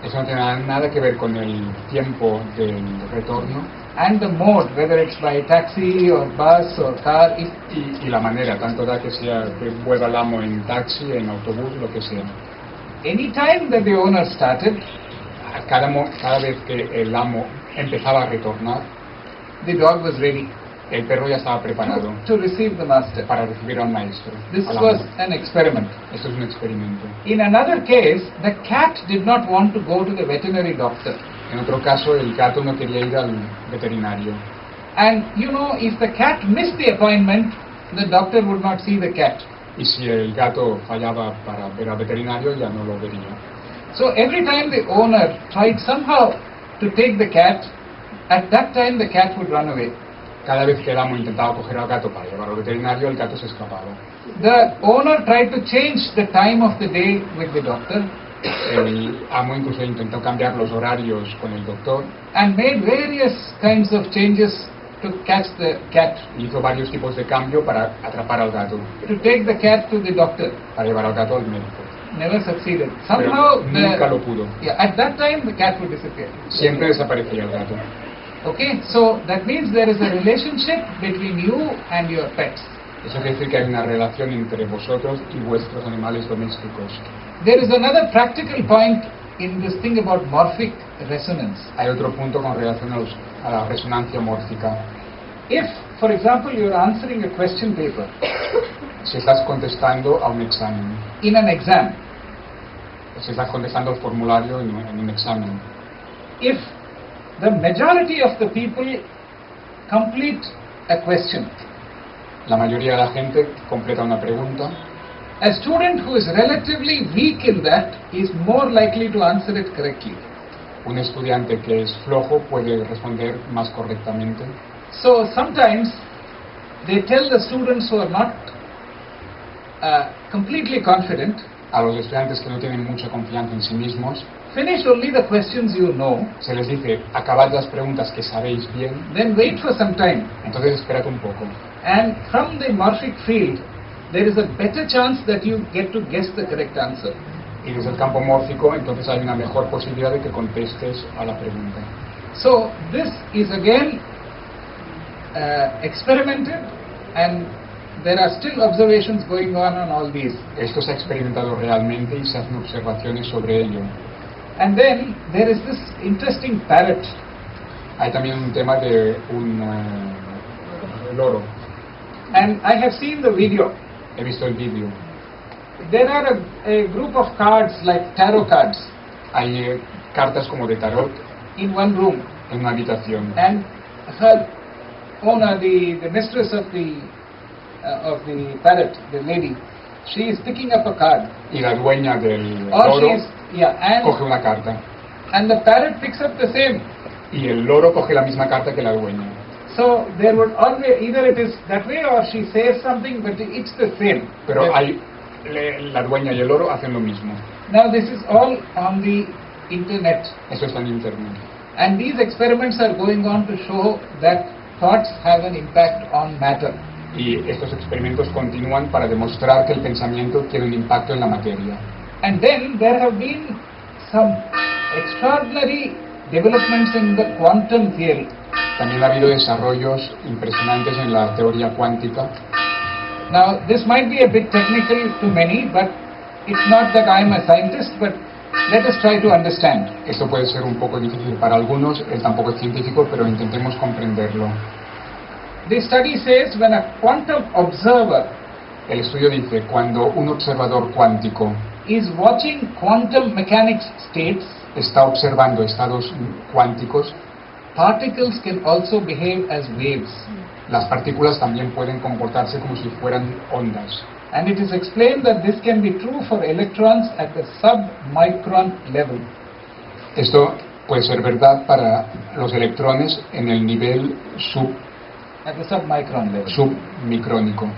Eso no tiene nada que ver con el tiempo del retorno and the mode, whether it's by taxi or bus or car. y la manera, tanto da que sea que vuelva el amo en taxi, en autobús, lo que sea. Any time that the owner started, Cada vez que el amo empezaba a retornar, the dog was ready el perro ya estaba preparado to receive the master. para recibir al maestro. This al amo. was an experiment. Esto es un experimento. In another case, the cat did not want to go to the veterinary doctor. En otro caso, el gato no quería ir al veterinario. And you know, if the cat missed the appointment, the doctor would not see the cat. Y si el gato fallaba para ver al veterinario, ya no lo vería. So every time the owner tried somehow to take the cat, at that time the cat would run away. Cada vez que el amo intentaba coger al gato para llevarlo al veterinario, el gato se escapaba. The owner tried to change the time of the day with the doctor El amo incluso intentó cambiar los horarios con el doctor and made various kinds of changes to catch the cat, y hizo varios tipos de cambio para atrapar al gato, to take the cat to the doctor. para llevar al gato al médico. Never succeeded. Pero Somehow, nunca lo pudo. at that time the cat would disappear. Siempre desaparecía el gato. Okay, so that means there is a relationship between you and your pets. Eso quiere decir que hay una relación entre vosotros y vuestros animales domésticos. There is another practical point in this thing about morphic resonance. Hay otro punto con relación a la resonancia mórfica. If, for example, you are answering a question paper Si estás contestando a un examen, in an exam, si estás contestando el formulario en un examen, if the majority of the people complete a question, la mayoría de la gente completa una pregunta, a student who is relatively weak in that is more likely to answer it correctly. un estudiante que es flojo puede responder más correctamente. So sometimes they tell the students who are not completely confident, A los estudiantes que no tienen mucha confianza en sí mismos, finish only the questions you know, se les dice, acabad las preguntas que sabéis bien, then wait for some time. entonces esperad un poco. And from the morphic field, there is a better chance that you get to guess the correct answer. Y desde el campo mórfico, entonces hay una mejor posibilidad de que contestes a la pregunta. So this is again experimented, and there are still observations going on all these. Esto se ha experimentado realmente y se hacen observaciones sobre ello. And then there is this interesting parrot. Hay también un tema de un loro. And I have seen the video. He visto el vídeo. There are a group of cards like tarot cards Hay cartas como de tarot in one room, en una habitación. and her owner, the mistress of the parrot, the lady, she is picking up a card. Y la dueña del Or loro she is, yeah, coge una carta. and the parrot picks up the same. Y el loro coge la misma carta que la dueña. So there would always, either it is that way or she says something, but it's the same. Pero The- la dueña y el loro hacen lo mismo. Now this is all on the internet, Eso está en internet. and these experiments are going on to show that thoughts have an impact on matter. Y estos experimentos continúan para demostrar que el pensamiento tiene un impacto en la materia. And then there have been some extraordinary developments in the quantum theory. También ha habido desarrollos impresionantes en la teoría cuántica. Now this might be a bit technical to many, but it's not that I am a scientist, but let us try to understand. Esto puede ser un poco difícil para algunos, él tampoco es científico, pero intentemos comprenderlo. The study says when a quantum observer El estudio dice, cuando un observador cuántico is watching quantum mechanics states, está observando estados cuánticos, particles can also behave as waves. las partículas también pueden comportarse como si fueran ondas. And it is explained that this can be true for electrons at the submicron level. Esto puede ser verdad para los electrones en el nivel at the submicron level. submicrónico.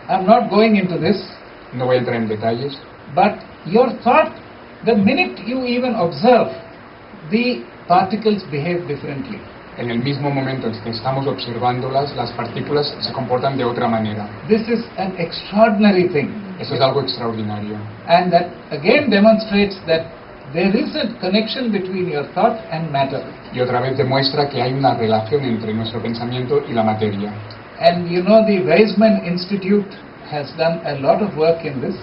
I'm not going into this, No voy a entrar en detalles, but your thought, the minute you even observe, the particles behave differently. en el mismo momento en que estamos observándolas, las partículas se comportan de otra manera. This is an extraordinary thing. Eso es algo extraordinario. And that again demonstrates that there is a connection between your thought and matter. Y otra vez demuestra que hay una relación entre nuestro pensamiento y la materia. And you know, the Weizmann Institute has done a lot of work in this.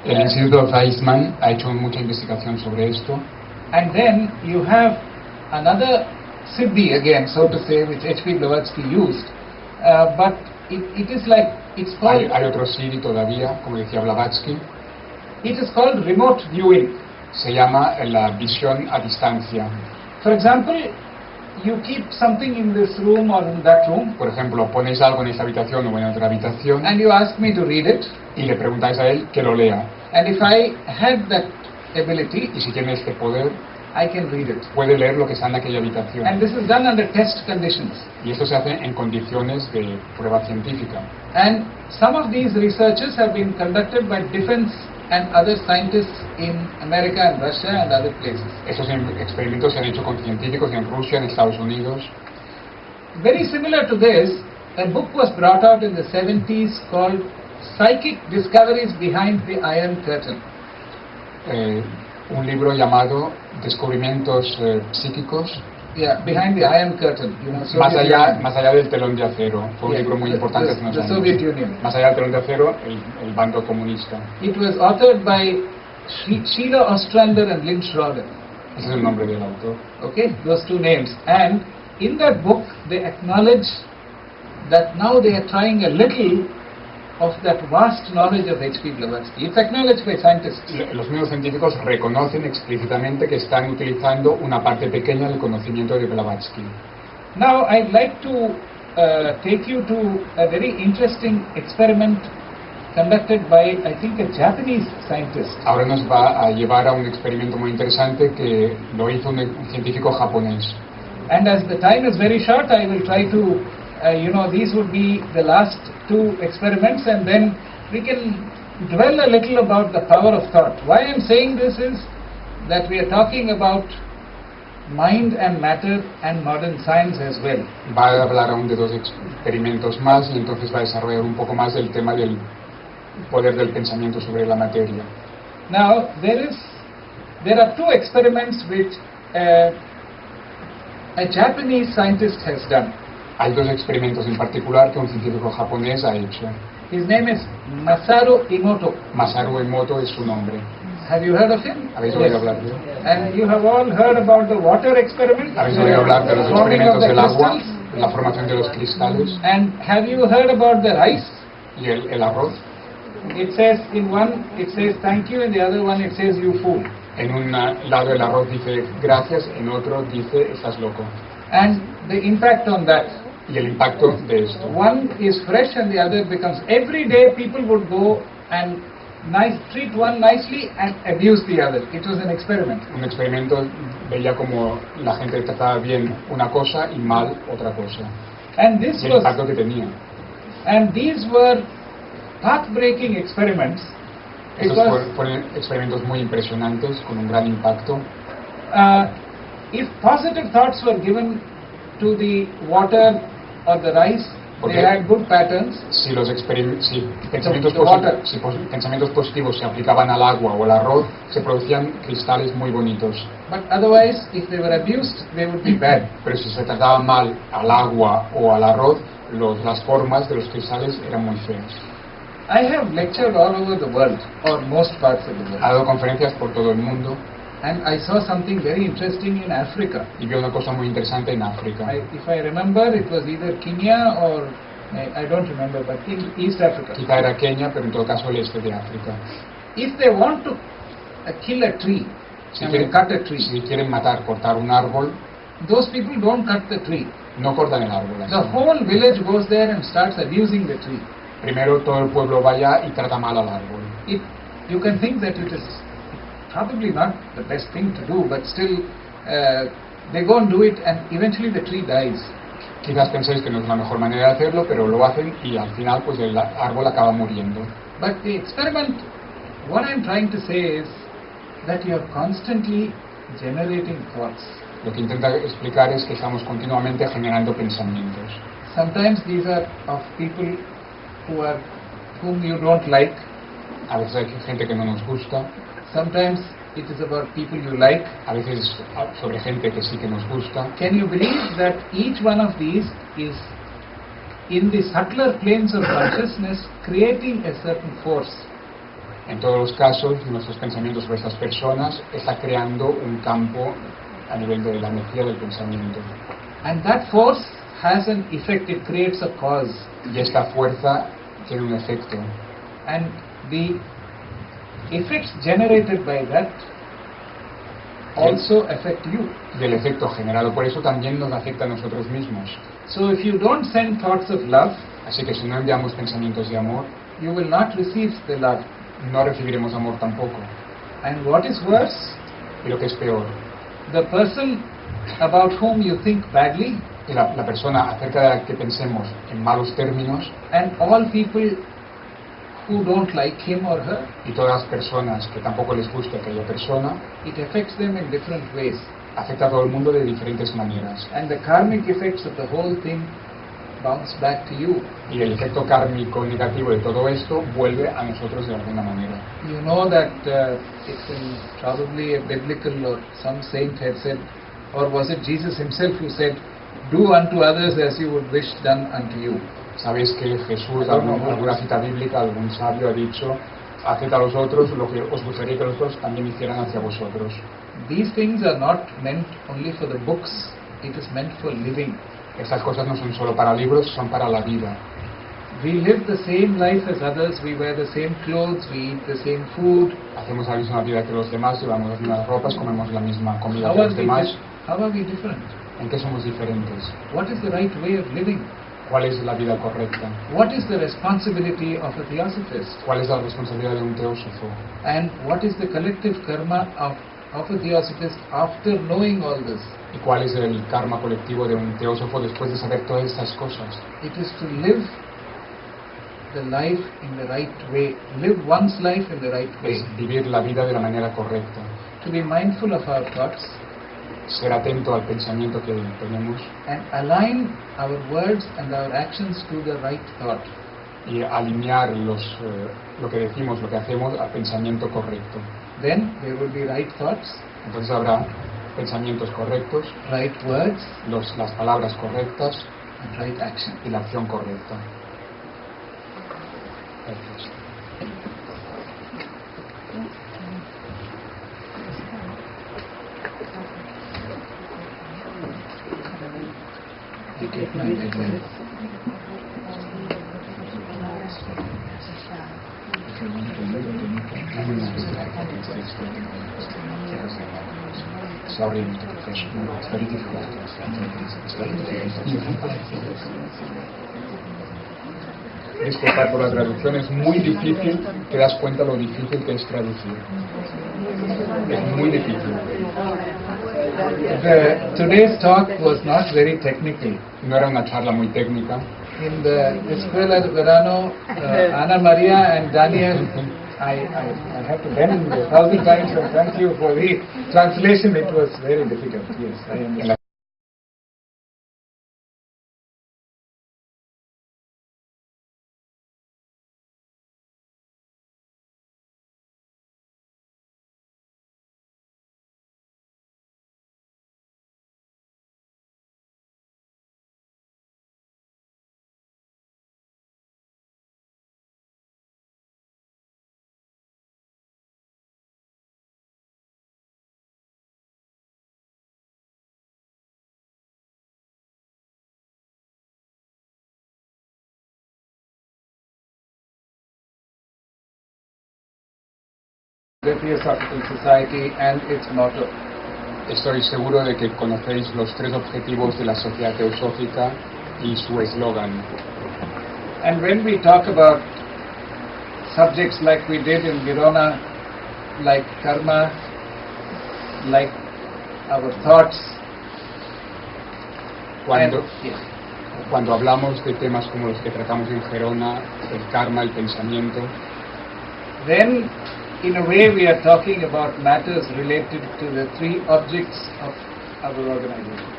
El Instituto Weizmann ha hecho mucha investigación sobre esto. And then you have another Siddhi again, so to say, which H.P. Blavatsky used. But it is like, it's called... Hay otro Siddhi todavía, como decía Blavatsky. It is called remote viewing. Se llama la visión a distancia. For example, you keep something in this room or in that room, Por ejemplo, ponéis algo en esta habitación o en otra habitación and you ask me to read it. y le preguntáis a él que lo lea. And if I had that ability, Y si tiene este poder, I can read it. puede leer lo que está en aquella habitación. And this is done under test conditions. Y esto se hace en condiciones de prueba científica. And some of these researches have been conducted by defense and other scientists in America and Russia and other places. Estos experimentos se han hecho con científicos en Rusia, en Estados Unidos. Very similar to this, a book was brought out in the 70s called Psychic Discoveries Behind the Iron Curtain. Un libro llamado Descubrimientos psíquicos Yeah, Behind the Iron Curtain. You know, más Soviet allá, Union. más allá del telón de acero. Fue un Yeah, libro muy importante hace unos the años. Soviet Union. Más allá del telón de acero, el bando comunista. It was authored by Sheila Ostrander and Lynn Schroeder. Ese es el nombre del autor. Okay, those two names. And in that book, they acknowledge that now they are trying a little of that vast knowledge of H.P. Blavatsky. It's acknowledged by scientists. Los mismos científicos reconocen explícitamente que están utilizando una parte pequeña del conocimiento de Blavatsky. Now, I'd like to take you to a very interesting experiment conducted by, I think, a Japanese scientist. Ahora nos va a llevar a un experimento muy interesante que lo hizo un científico japonés. And as the time is very short, I will try to, these would be the last two experiments, and then we can dwell a little about the power of thought. Why I'm saying this is that we are talking about mind and matter and modern science as well. Va a hablar aún de dos experimentos más y entonces va a desarrollar un poco más el tema del poder del pensamiento sobre la materia. Now, there are two experiments which a Japanese scientist has done. Hay dos experimentos en particular que un científico japonés ha hecho. His name is Masaru Emoto. Masaru Emoto es su nombre. Have you heard of him? ¿Habéis oído hablar de él? And you have all heard about the water experiment? ¿Habéis oído hablar de los Forming of experimentos the del agua, crystals? de la formación de los cristales And have you heard about the rice? y el arroz? It says in one, it says thank you, in the other one it says you fool. En un lado el arroz dice gracias, en otro dice estás loco. And the impact on that, Y el impacto de esto. one is fresh and the other becomes, every day people would go and treat one nicely and abuse the other. It was an experiment. Un experimento veía como la gente trataba bien una cosa y mal otra cosa. And this Y el was, impacto que tenía. and these were path-breaking experiments. Estos Because fueron experimentos muy impresionantes, con un gran impacto. if positive thoughts were given to the water or the rice, Okay. they had good patterns. Si los pensamientos, The water. pensamientos positivos se aplicaban al agua o al arroz, se producían cristales muy bonitos. But otherwise, if they were abused, they would be bad. Pero si se trataba mal al agua o al arroz, las formas de los cristales eran muy feas. I have lectured all over the world, or most parts of the Ha world, dado conferencias por todo el mundo and I saw something very interesting in Africa. y vi una cosa muy interesante en África. If I remember, it was either Kenya or I don't remember, but in East Africa. Quizá era Kenia, pero en todo caso el este de África. If they want to kill a tree, Si I mean, cut a tree, quieren cortar un árbol, those people don't cut the tree. no cortan el árbol. así. The whole village goes there and starts abusing the tree. Primero todo el pueblo vaya y trata mal al árbol. You can think that it is probably not the best thing to do, but still They go and do it, and eventually the tree dies. Quizás penséis que no es la mejor manera de hacerlo, pero lo hacen y al final pues el árbol acaba muriendo. But the experiment, what I'm trying to say is that you are constantly generating thoughts. Lo que intenta explicar es que estamos continuamente generando pensamientos. Sometimes these are of people whom you don't like. A veces hay gente que no nos gusta. Sometimes it is about people you like. A veces sobre gente que sí que nos gusta. Can you believe that each one of these is in the subtler planes of consciousness creating a certain force? En todos los casos, nuestros pensamientos sobre estas personas está creando un campo a nivel de la energía del pensamiento. And that force has an effect, it creates a cause. Y esta fuerza tiene un efecto. And the effects generated by that also affect you. Y el efecto generado por eso también nos afecta a nosotros mismos. So if you don't send thoughts of love, así que si no enviamos pensamientos de amor, you will not receive the love. No recibiremos amor tampoco. And what is worse, y lo que es peor, the person about whom you think badly, la persona acerca de la que pensemos en malos términos, and all people who don't like him or her, y todas las personas que tampoco les gusta aquella persona, it affects them in different ways. Afecta a todo el mundo de diferentes maneras. And the karmic effects of the whole thing bounce back to you. Y el efecto kármico negativo de todo esto vuelve a nosotros de alguna manera. You know that it's probably a biblical, or some saint had said, or was it Jesus himself who said, "Do unto others as you would wish done unto you." Sabéis que Jesús, alguna cita bíblica, algún sabio ha dicho, haced a los otros lo que os gustaría que los otros también hicieran hacia vosotros. These things are not meant only for the books, it is meant for living. Estas cosas no son solo para libros, son para la vida. We live the same life as others, we wear the same clothes, we eat the same food. Hacemos la misma vida que los demás, llevamos las mismas ropas, comemos la misma comida How que are los demás. how are we different? ¿En qué somos diferentes? What is the right way of living? ¿Cuál es la vida correcta? What is the responsibility of a theosophist? ¿Cuál es la responsabilidad de un teósofo? And what is the collective karma of a theosophist after knowing all this? ¿Y cuál es el karma colectivo de un teósofo después de saber todas estas cosas? It is to live the life in the right way, live one's life in the right way. Es vivir la vida de la manera correcta. To be mindful of our thoughts. Ser atento al pensamiento que tenemos. And align our words and our actions to the right thought. Y alinear lo que decimos, lo que hacemos al pensamiento correcto. Then there will be right thoughts. Entonces habrá pensamientos correctos, right words, las palabras correctas, and right action. Y la acción correcta. Gracias. Sorry, it's very difficult. Disculpad por la traducción, es muy difícil, te das cuenta lo difícil que es traducir. Es muy difícil. Today's talk was not very technical. No era una charla muy técnica. In the Escuela de Verano, Ana Maria and Daniel, I have to bend 1,000 times and thank you for the translation. It was very difficult. Yes, I understand. The Theosophical Society and its motto. Estoy seguro de que conocéis los 3 objetivos de la Sociedad Teosófica y su eslogan. And when we talk about subjects like we did in Verano, like karma, like our thoughts, Cuando, And- yeah. cuando hablamos de temas como los que tratamos en Gerona, el karma, el pensamiento, Then, in a way, we are talking about matters related to the three objects of our organization.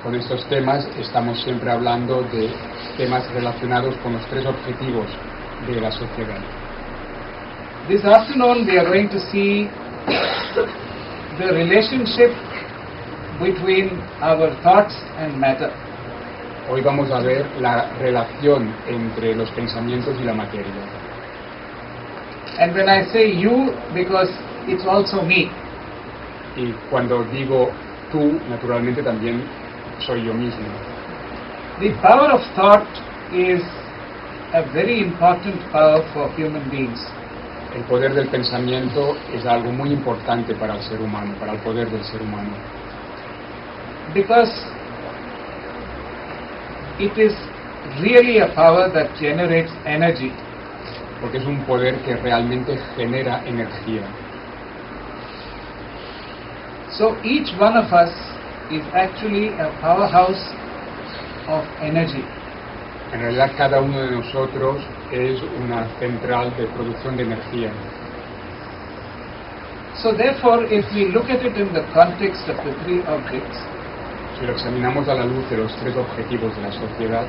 con estos temas estamos siempre hablando de temas relacionados con los tres objetivos de la sociedad. This afternoon, we are going to see the relationship between our thoughts and matter. Hoy vamos a ver la relación entre los pensamientos y la materia. And when I say you, because it's also me. Y cuando digo tú, naturalmente también soy yo mismo. The power of thought is a very important power for human beings. El poder del pensamiento es algo muy importante para el ser humano, para el poder del ser humano. Because it is really a power that generates energy. Porque es un poder que realmente genera energía. So each one of us is actually a powerhouse of energy. En realidad cada uno de nosotros es una central de producción de energía. So therefore, if we look at it in the context of the three objects, Si lo examinamos a la luz de los tres objetivos de la sociedad,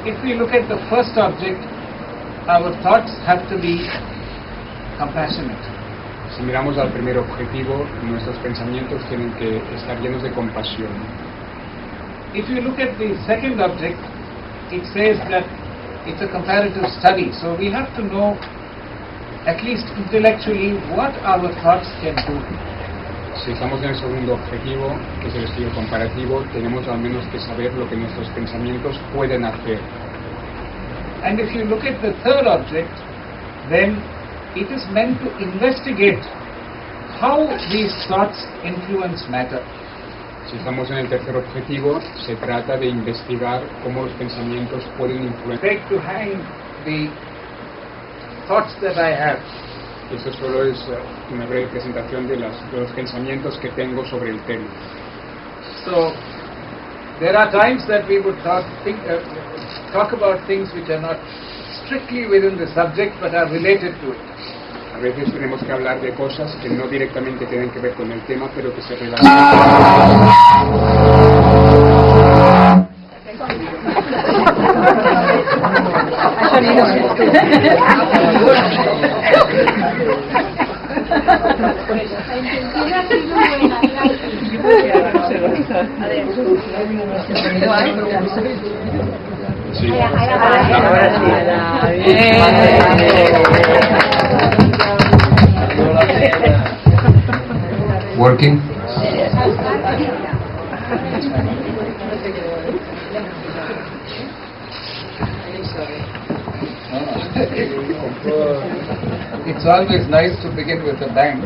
if we look at the first object, our thoughts have to be compassionate. si miramos al primer objetivo, nuestros pensamientos tienen que estar llenos de compasión. If you look at the second object, it says that it's a comparative study. So we have to know, at least intellectually, what our thoughts can do. Si estamos en el segundo objetivo, que es el estudio comparativo, tenemos al menos que saber lo que nuestros pensamientos pueden hacer. And if you look at the third object, then it is meant to investigate how these thoughts influence matter. Si estamos en el tercer objetivo, se trata de investigar cómo los pensamientos pueden influenciar. Beg to hang the thoughts that I have. Esto solo es una breve presentación de los pensamientos que tengo sobre el tema. So there are times that we would talk about things which are not strictly within the subject but are related to it. A veces tenemos que hablar de cosas que no directamente tienen que ver con el tema, pero que se relacionan. Sí. Working. It's always nice to begin with a bang.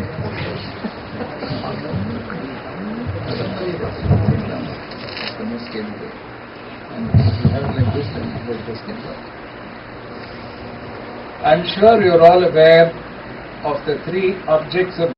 I'm sure you're all aware of the three objects of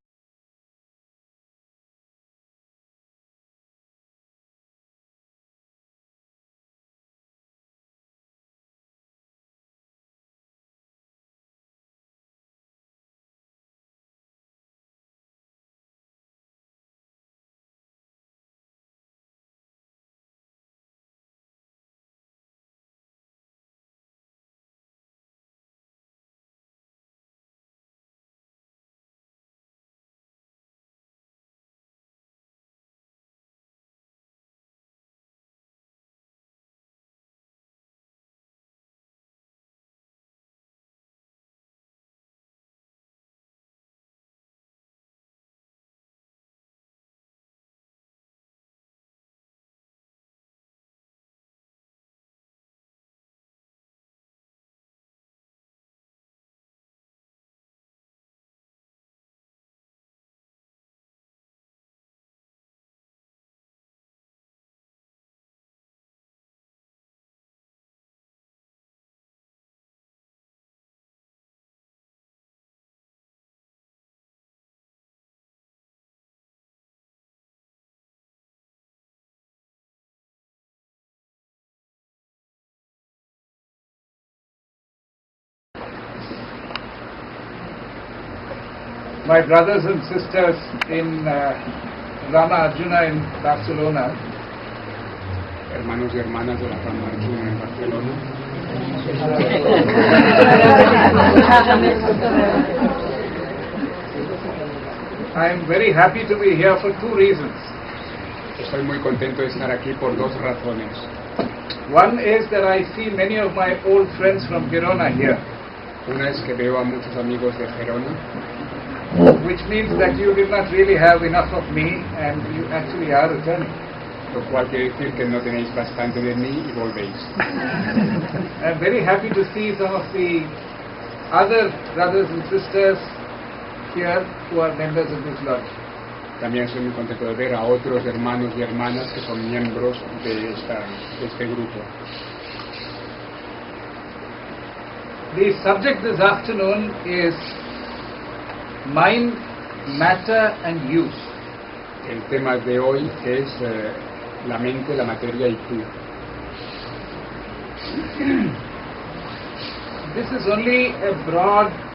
my brothers and sisters in RAMA Arjuna in Barcelona, hermanos y hermanas de la Rama Arjuna en Barcelona. I am very happy to be here for two reasons. Estoy muy contento de estar aquí por dos razones. One is that I see many of my old friends from Girona here, Una es que veo a muchos amigos de Gerona, which means that you did not really have enough of me and you actually are returning. lo cual quiere decir que no tenéis bastante de mí y volvéis. I'm very happy to see some of the other brothers and sisters here who are members of this lodge. También estoy muy contento de ver a otros hermanos y hermanas que son miembros de este grupo. The subject this afternoon is mind, matter and use. El tema de hoy es la mente, la materia y tú. This is only a broad